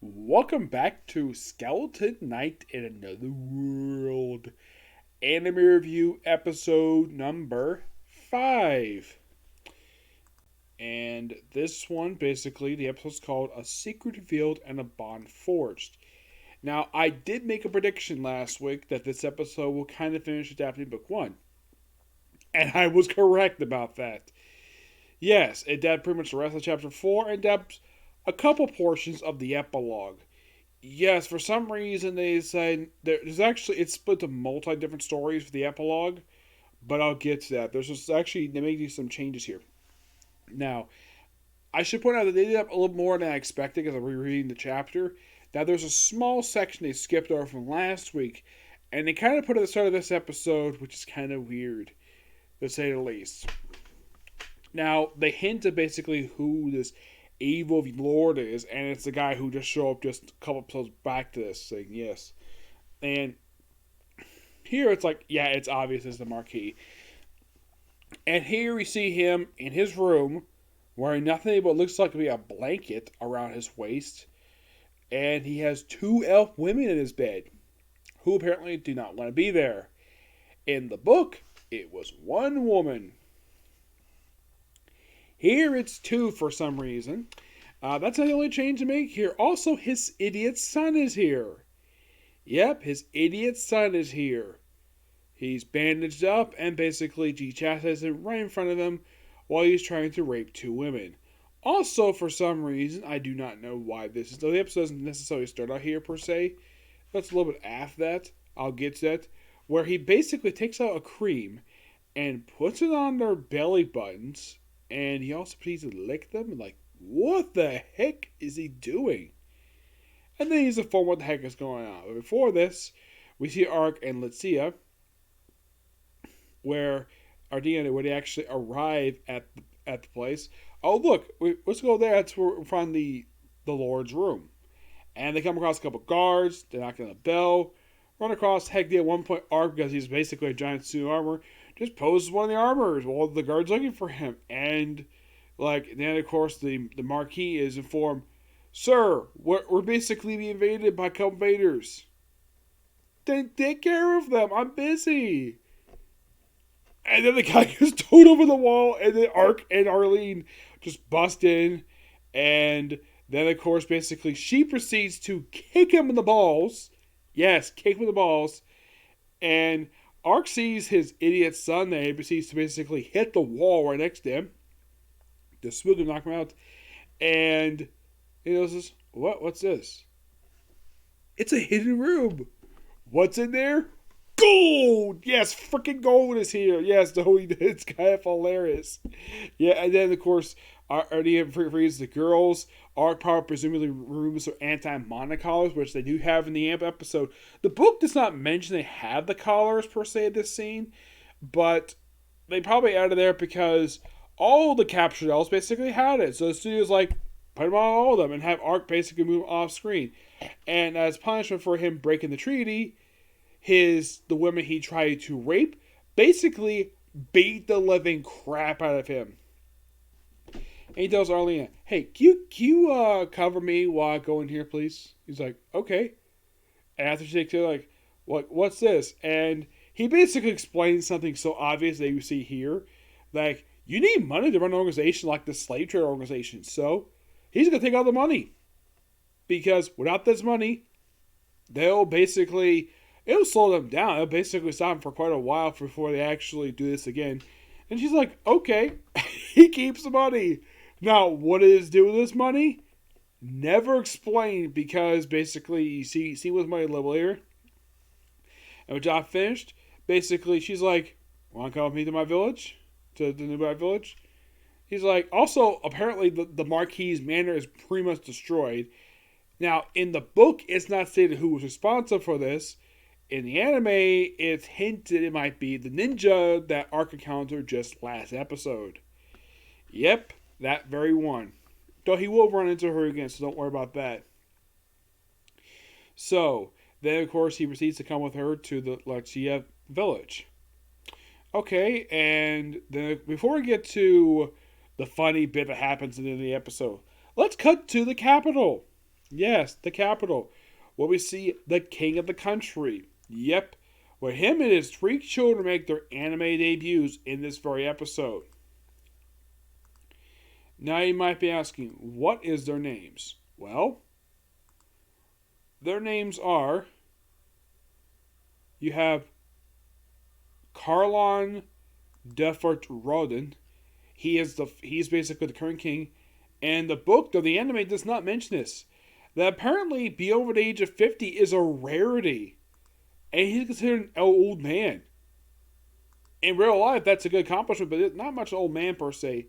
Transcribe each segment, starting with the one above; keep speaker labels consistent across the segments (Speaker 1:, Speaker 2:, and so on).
Speaker 1: Welcome back to Skeleton Knight in Another World Anime Review episode number 5. And this one, basically, the episode's called A Secret Revealed and a Bond Forged. Now, I did make a prediction last week that this episode will kind of finish adapting Book 1. And I was correct about that. Yes, it adapted pretty much the rest of Chapter 4 and adapts a couple portions of the epilogue. Yes, for some reason they said there's actually it's split to multi different stories for the epilogue, but I'll get to that. There's just actually they made some changes here. Now, I should point out that they did up a little more than I expected as I'm rereading the chapter. Now, there's a small section they skipped over from last week, and they kind of put at the start of this episode, which is kind of weird, to say the least. Now, they hint at basically who this evil lord is, and it's the guy who just showed up just a couple episodes back to this thing, yes. And here it's like, yeah, it's obvious it's the Marquis. And here we see him in his room, wearing nothing but what looks like to be a blanket around his waist. And he has two elf women in his bed, who apparently do not want to be there. In the book, it was one woman. Here it's two for some reason. That's not the only change to make here. Also, his idiot son is here. Yep, his idiot son is here. He's bandaged up and basically G chastises him right in front of him while he's trying to rape two women. Also, for some reason, I do not know why this is. The episode doesn't necessarily start out here per se. That's a little bit after that. I'll get to that. Where he basically takes out a cream and puts it on their belly buttons. And he also proceeds to lick them. Like, what the heck is he doing? And then he's informed what the heck is going on. But before this, we see Arc and Lucia, where they actually arrive at the place. Oh, look, let's go there. That's where we find the Lord's room. And they come across a couple guards. They knock on the bell. Run across, heck, at one point, Arc, because he's basically a giant suit of armor, just poses one of the armors while the guard's looking for him. And, then, of course, the Marquis is informed, Sir, we're basically being invaded by invaders. Then take care of them. I'm busy. And then the guy gets towed over the wall, and then Arc and Arlene just bust in. And then, of course, basically, she proceeds to kick him in the balls. Yes, kick him in the balls. And Arc sees his idiot son there. He proceeds to basically hit the wall right next to him. Just spook him, knock him out. And he goes, what's this? It's a hidden room. What's in there? Gold! Yes, freaking gold is here. Yes, it's kind of hilarious. Yeah, and then, of course, Arnie frees the girls. Arc Power presumably removes their anti-mana collars, which they do have in the AMP episode. The book does not mention they have the collars, per se, at this scene, but they probably added there because all the captured elves basically had it. So the studio's like, put them on all of them and have Arc basically move off screen. And as punishment for him breaking the treaty, the women he tried to rape basically beat the living crap out of him. And he tells Arlene, hey, can you cover me while I go in here, please? He's like, okay. And after she takes it, like, what's this? And he basically explains something so obvious that you see here. Like, you need money to run an organization like the slave trade organization. So, he's going to take all the money. Because without this money, it'll slow them down. It'll basically stop them for quite a while before they actually do this again. And she's like, okay. He keeps the money. Now, what does do with this money? Never explained, because basically, you see what's money level here. And with job finished, basically, she's like, want to come with me to my village? To the nearby village? He's like, also, apparently, the Marquis' manor is pretty much destroyed. Now, in the book, it's not stated who was responsible for this. In the anime, it's hinted it might be the ninja that Arc encountered just last episode. Yep, that very one. Though he will run into her again, so don't worry about that. So, then of course he proceeds to come with her to the Lucia village. Okay, and then before we get to the funny bit that happens in the episode, let's cut to the capital. Yes, the capital. Where we see the king of the country. Yep. Where him and his three children make their anime debuts in this very episode. Now you might be asking, what is their names? Well, their names are, you have Carlon Defert Roden. He's basically the current king. And the book, though the anime does not mention this, that apparently be over the age of 50 is a rarity. And he's considered an old man. In real life, that's a good accomplishment, but it's not much an old man per se.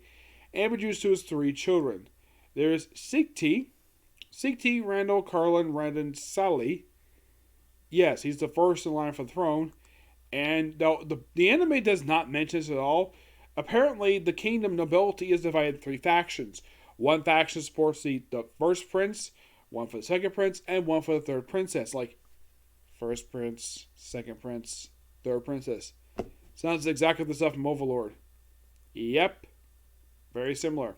Speaker 1: And produced to his three children. There's Sikti Randall Carlin Randon Sally. Yes, he's the first in line for the throne. And the anime does not mention this at all. Apparently, the kingdom nobility is divided into three factions. One faction supports the first prince, one for the second prince, and one for the third princess. Like, first prince, second prince, third princess. Sounds exactly the stuff from Overlord. Yep. Very similar.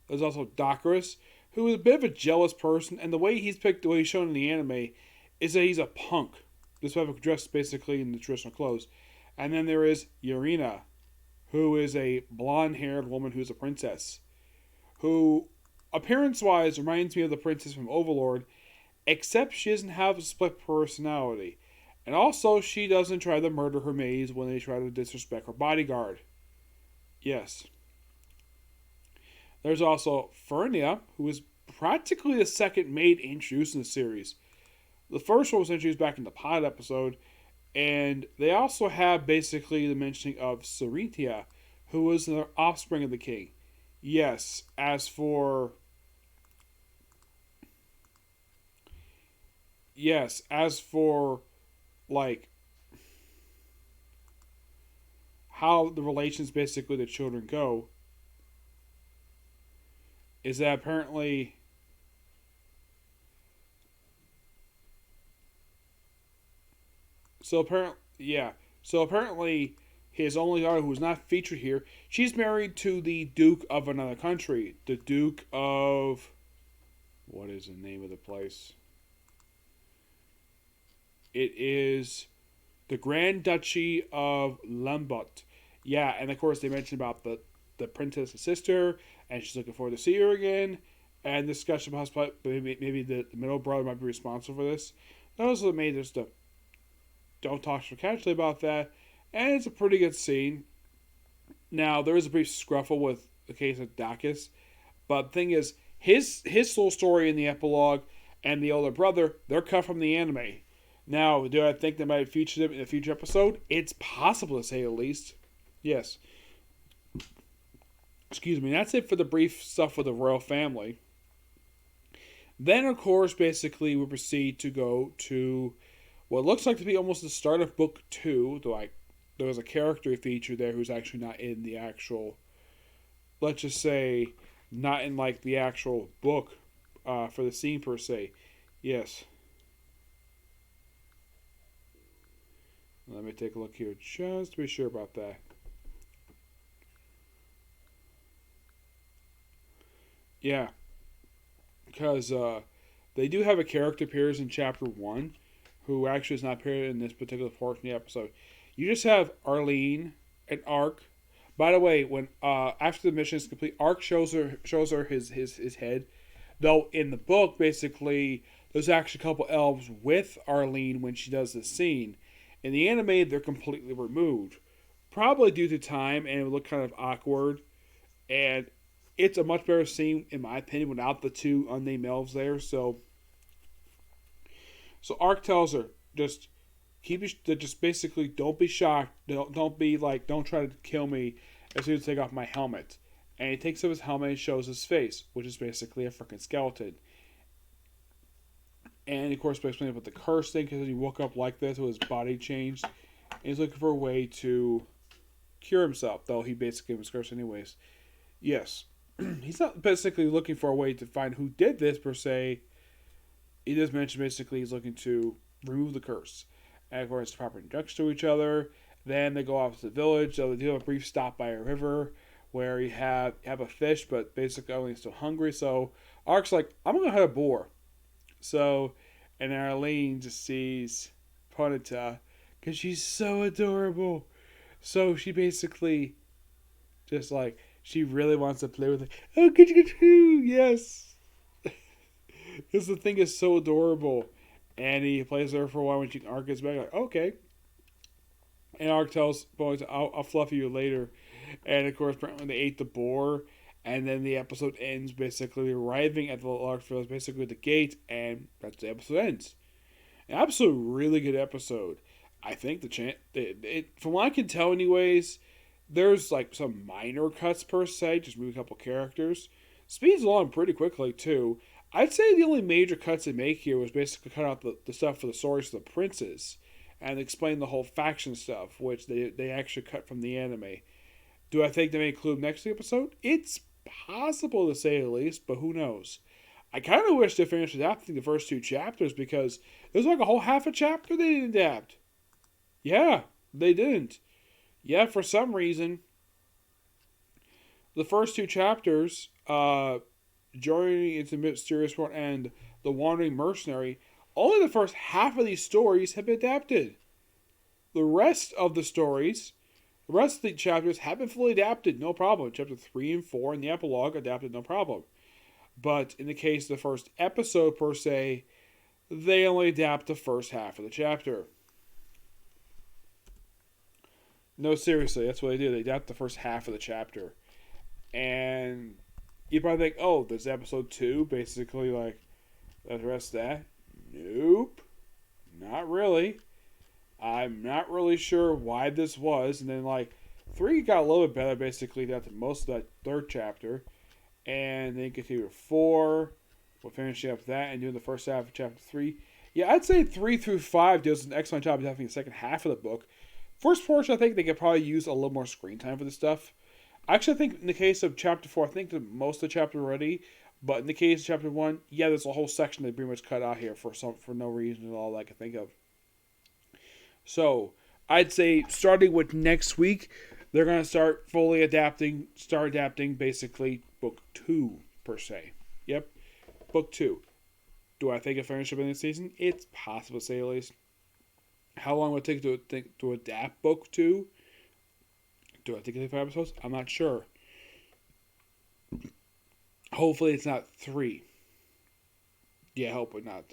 Speaker 1: There's also Docris, who is a bit of a jealous person, and the way he's shown in the anime is that he's a punk. This type of dressed basically in the traditional clothes. And then there is Urina, who is a blonde-haired woman who's a princess, who, appearance-wise, reminds me of the princess from Overlord, except she doesn't have a split personality. And also, she doesn't try to murder her maids when they try to disrespect her bodyguard. Yes. There's also Fernia, who is practically the second maid introduced in the series. The first one was introduced back in the pilot episode, and they also have basically the mentioning of Seritia, who was the offspring of the king. Yes, as for like how the relations basically the children go, is that apparently so apparently his only daughter, who is not featured here, she's married to the Duke of another country. The Duke of, what is the name of the place? It is the Grand Duchy of Lambot. Yeah, and of course they mentioned about the princess's sister, and she's looking forward to see her again. And discussion about maybe the middle brother might be responsible for this. Those are the main stuff. Don't talk so casually about that. And it's a pretty good scene. Now, there is a brief scruffle with the case of Dacus. But the thing is, his soul story in the epilogue and the older brother, they're cut from the anime. Now, do I think they might feature them in a future episode? It's possible, to say the least. Yes. Excuse me. That's it for the brief stuff with the royal family. Then, of course, basically, we proceed to go to what looks like to be almost the start of book 2. Though there was a character feature there who's actually not in the actual, let's just say, not in like the actual book for the scene per se. Yes. Let me take a look here just to be sure about that. Yeah. Because they do have a character appears in chapter 1 who actually is not appeared in this particular portion of the episode. You just have Arlene and Ark. By the way, when after the mission is complete, Ark shows her his head. Though in the book, basically, there's actually a couple elves with Arlene when she does this scene. In the anime, they're completely removed. Probably due to time, and it would look kind of awkward. And it's a much better scene, in my opinion, without the two unnamed elves there. So Ark tells her, just basically don't be shocked. Don't be like, don't try to kill me as soon as I take off my helmet. And he takes off his helmet and shows his face, which is basically a freaking skeleton. And of course, by explaining about the curse thing, because he woke up like this, so his body changed. And he's looking for a way to cure himself, though he basically was cursed anyways. Yes. He's not basically looking for a way to find who did this, per se. He does mention basically he's looking to remove the curse. And of course, proper introduction to each other. Then they go off to the village. So they do have a brief stop by a river where you have a fish, but basically only still hungry. So Ark's like, I'm gonna hunt a boar. So, and Arlene just sees Ponyta because she's so adorable. So she basically just like she really wants to play with it. Oh, get you, yes. Because the thing is so adorable, and he plays her for a while when she Ark gets back. Like, okay, and Ark tells Bones, I'll fluff you later. And of course, apparently they ate the boar. And then the episode ends basically arriving at the Larkfield, basically the gate, and that's the episode ends. An absolute really good episode. I think from what I can tell, anyways, there's like some minor cuts per se, just move a couple characters. Speeds along pretty quickly too. I'd say the only major cuts they make here was basically cut out the stuff for the stories of the princes and explain the whole faction stuff, which they actually cut from the anime. Do I think they may include next episode? It's possible to say the least, but who knows? I kind of wish they finished adapting the first two chapters because there's like a whole half a chapter they didn't adapt. Yeah, they didn't. Yeah, for some reason, the first two chapters, Journey into Mysterious World and The Wandering Mercenary, only the first half of these stories have been adapted. The rest of the stories, the rest of the chapters have been fully adapted, no problem. Chapter 3 and 4 and the epilogue adapted, no problem. But in the case of the first episode, per se, they only adapt the first half of the chapter. No, seriously, that's what they do. They adapt the first half of the chapter. And you probably think, oh, there's episode 2, basically, like, the rest of that. Nope. Not really. I'm not really sure why this was. And then, like, 3 got a little bit better, basically, after most of that third chapter. And then continue to 4. We'll finish up that and doing the first half of chapter 3. Yeah, I'd say 3 through 5 does an excellent job of having the second half of the book. First portion, I think they could probably use a little more screen time for this stuff. Actually, I think in the case of chapter 4, I think most of the chapter already. But in the case of chapter 1, yeah, there's a whole section they pretty much cut out here for no reason at all I can think of. So, I'd say starting with next week, they're going to start adapting basically book 2, per se. Yep, book 2. Do I think it finished up in this season? It's possible to say at least. How long would it take to adapt book 2? Do I think it's 5 episodes? I'm not sure. Hopefully it's not 3. Yeah, hopefully not.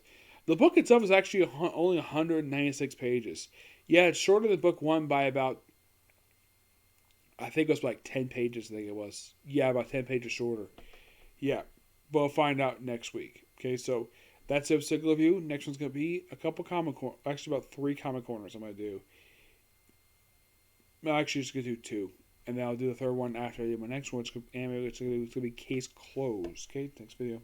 Speaker 1: The book itself is actually only 196 pages. Yeah, it's shorter than book 1 by about, I think it was like 10 pages, I think it was. Yeah, about 10 pages shorter. Yeah, we'll find out next week. Okay, so that's the single review. Next one's going to be a couple actually about 3 comic corners I'm going to do. I'm actually just going to do 2. And then I'll do the third one after I do my next one. It's going to be case closed. Okay, next video.